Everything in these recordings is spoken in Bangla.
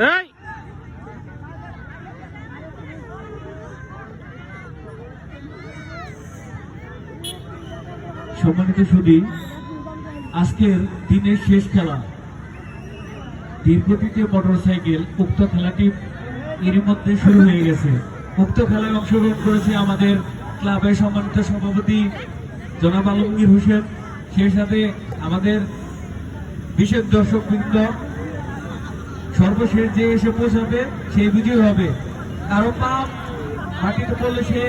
এই সম্মানিত সুধী, আজকের দিনের শেষ খেলা দীর্ঘতিতে মোটরসাইকেল। উক্ত খেলাটি এর মধ্যে শুরু হয়ে গেছে। উক্ত খেলায় অংশগ্রহণ করেছে আমাদের ক্লাবের সম্মানিত সভাপতি জনাব আলমগীর হোসেন, সেই সাথে আমাদের বিশেষ দর্শকবৃন্দ। সর্বশেষ যে এসে পৌঁছাবে সেই বিজয়ী হবে। কারো পা মাটিতে পড়লে সে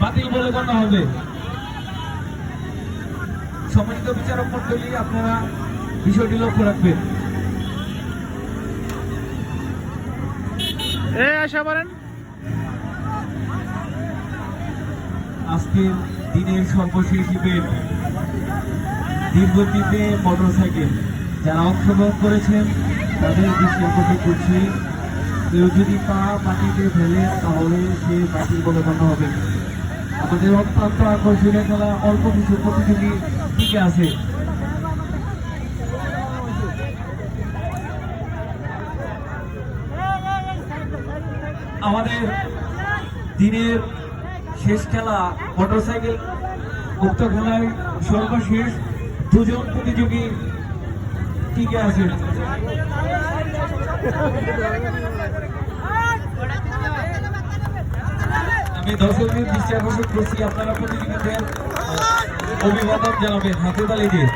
বাতিল বলে গণ্য হবে। সম্মানিত বিচারক মন্ডলী, আপনারা বিষয়টি লক্ষ্য রাখবেন। আসা পারেন। আজকের দিনের সর্বশেষ ইভেন্ট দীর্ঘদিনে মোটরসাইকেল। যারা অংশগ্রহণ করেছেন তাদের দৃষ্টি আকর্ষণ করছি, কেউ যদি পা মাটিতে ফেলে তাহলে সে বাতিল বলে গণ্য হবে। আমাদের অত্যন্ত আকর্ষণীয় খেলা, অল্প কিছু প্রতিযোগী টিকে আছে। আমাদের দিনের শেষ খেলা মোটরসাইকেল। উক্ত খেলায় সর্বশেষ দুজন প্রতিযোগী টিকে আছে। আমি দর্শকদের দৃষ্টি আকর্ষণ করছি, আপনারা প্রতিযোগীদের অভিবাদন জানাবেন হাতে তালি দিয়ে।